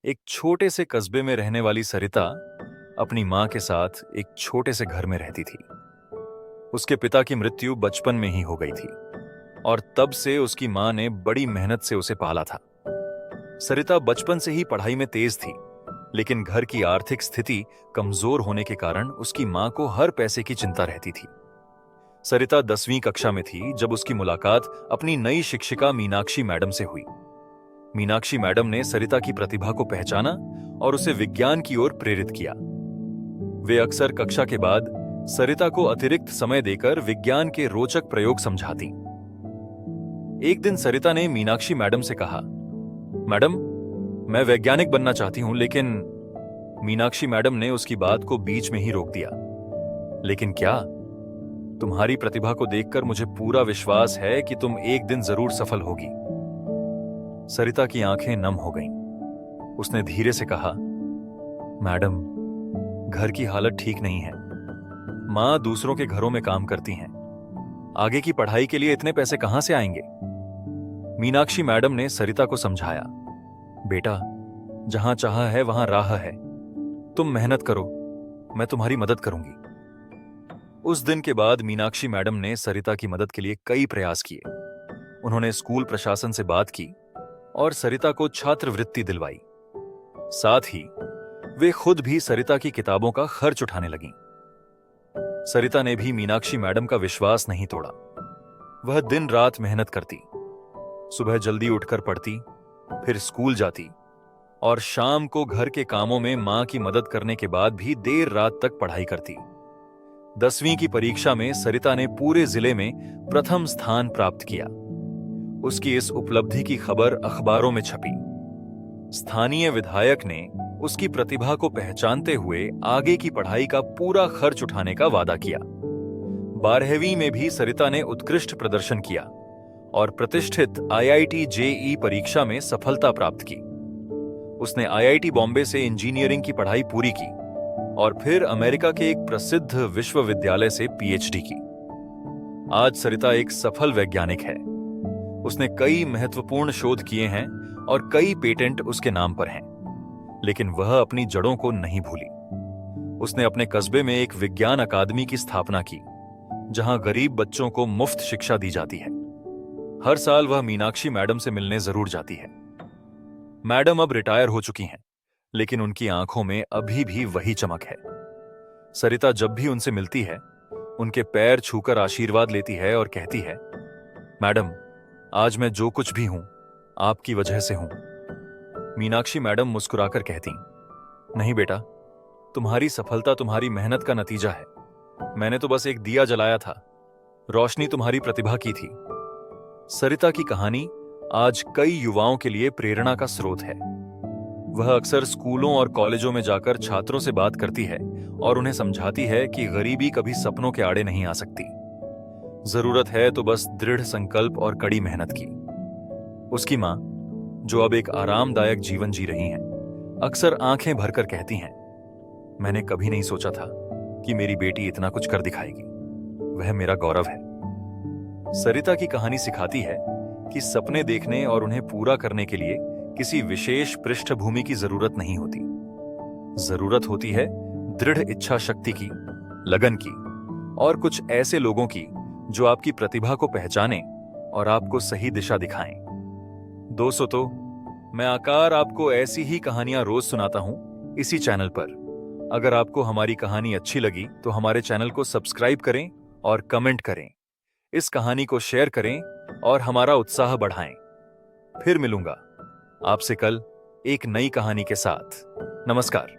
एक छोटे से कस्बे में रहने वाली सरिता अपनी मां के साथ एक छोटे से घर में रहती थी। उसके पिता की मृत्यु बचपन में ही हो गई थी और तब से उसकी मां ने बड़ी मेहनत से उसे पाला था। सरिता बचपन से ही पढ़ाई में तेज थी, लेकिन घर की आर्थिक स्थिति कमजोर होने के कारण उसकी मां को हर पैसे की चिंता रहती थी। सरिता 10वीं कक्षा में थी जब उसकी मुलाकात अपनी नई शिक्षिका मीनाक्षी मैडम से हुई। मीनाक्षी मैडम ने सरिता की प्रतिभा को पहचाना और उसे विज्ञान की ओर प्रेरित किया। वे अक्सर कक्षा के बाद सरिता को अतिरिक्त समय देकर विज्ञान के रोचक प्रयोग समझाती। एक दिन सरिता ने मीनाक्षी मैडम से कहा, मैडम, मैं वैज्ञानिक बनना चाहती हूं, लेकिन मीनाक्षी मैडम ने उसकी बात को बीच में ही रोक दिया। लेकिन क्या? तुम्हारी प्रतिभा को देखकर मुझे पूरा विश्वास है कि तुम एक दिन जरूर सफल होगी। सरिता की आंखें नम हो गईं। उसने धीरे से कहा, मैडम, घर की हालत ठीक नहीं है। मां दूसरों के घरों में काम करती हैं। आगे की पढ़ाई के लिए इतने पैसे कहां से आएंगे? मीनाक्षी मैडम ने सरिता को समझाया, बेटा, जहां चाह है वहां राह है। तुम मेहनत करो, मैं तुम्हारी मदद करूंगी। उस दिन के बाद मीनाक्षी मैडम ने सरिता की मदद के लिए कई प्रयास किए। उन्होंने स्कूल प्रशासन से बात की और सरिता को छात्रवृत्ति दिलवाई। साथ ही वे खुद भी सरिता की किताबों का खर्च उठाने लगीं। सरिता ने भी मीनाक्षी मैडम का विश्वास नहीं तोड़ा। वह दिन रात मेहनत करती, सुबह जल्दी उठकर पढ़ती, फिर स्कूल जाती और शाम को घर के कामों में मां की मदद करने के बाद भी देर रात तक पढ़ाई करती। 10वीं की परीक्षा में सरिता ने पूरे जिले में प्रथम स्थान प्राप्त किया। उसकी इस उपलब्धि की खबर अखबारों में छपी। स्थानीय विधायक ने उसकी प्रतिभा को पहचानते हुए आगे की पढ़ाई का पूरा खर्च उठाने का वादा किया। 12वीं में भी सरिता ने उत्कृष्ट प्रदर्शन किया और प्रतिष्ठित आईआईटी जेईई परीक्षा में सफलता प्राप्त की। उसने आईआईटी बॉम्बे से इंजीनियरिंग की पढ़ाई पूरी की और फिर अमेरिका के एक प्रसिद्ध विश्वविद्यालय से पीएचडी की। आज सरिता एक सफल वैज्ञानिक है। उसने कई महत्वपूर्ण शोध किए हैं और कई पेटेंट उसके नाम पर हैं, लेकिन वह अपनी जड़ों को नहीं भूली। उसने अपने कस्बे में एक विज्ञान अकादमी की स्थापना की, जहां गरीब बच्चों को मुफ्त शिक्षा दी जाती है। हर साल वह मीनाक्षी मैडम से मिलने जरूर जाती है। मैडम अब रिटायर हो चुकी हैं, लेकिन उनकी आंखों में अभी भी वही चमक है। सरिता जब भी उनसे मिलती है, उनके पैर छूकर आशीर्वाद लेती है और कहती है, मैडम, आज मैं जो कुछ भी हूं, आपकी वजह से हूं। मीनाक्षी मैडम मुस्कुराकर कहती, नहीं बेटा, तुम्हारी सफलता तुम्हारी मेहनत का नतीजा है। मैंने तो बस एक दिया जलाया था, रोशनी तुम्हारी प्रतिभा की थी। सरिता की कहानी आज कई युवाओं के लिए प्रेरणा का स्रोत है। वह अक्सर स्कूलों और कॉलेजों में जाकर छात्रों से बात करती है और उन्हें समझाती है कि गरीबी कभी सपनों के आड़े नहीं आ सकती। जरूरत है तो बस दृढ़ संकल्प और कड़ी मेहनत की। उसकी मां, जो अब एक आरामदायक जीवन जी रही हैं, अक्सर आंखें भरकर कहती हैं, मैंने कभी नहीं सोचा था कि मेरी बेटी इतना कुछ कर दिखाएगी। वह मेरा गौरव है। सरिता की कहानी सिखाती है कि सपने देखने और उन्हें पूरा करने के लिए किसी विशेष पृष्ठभूमि की जरूरत नहीं होती। जरूरत होती है दृढ़ इच्छा शक्ति की, लगन की और कुछ ऐसे लोगों की जो आपकी प्रतिभा को पहचानें और आपको सही दिशा दिखाएं। दोस्तों, तो मैं आकार आपको ऐसी ही कहानियां रोज सुनाता हूं इसी चैनल पर। अगर आपको हमारी कहानी अच्छी लगी तो हमारे चैनल को सब्सक्राइब करें और कमेंट करें। इस कहानी को शेयर करें और हमारा उत्साह बढ़ाएं। फिर मिलूंगा आपसे कल एक नई कहानी के साथ। नमस्कार।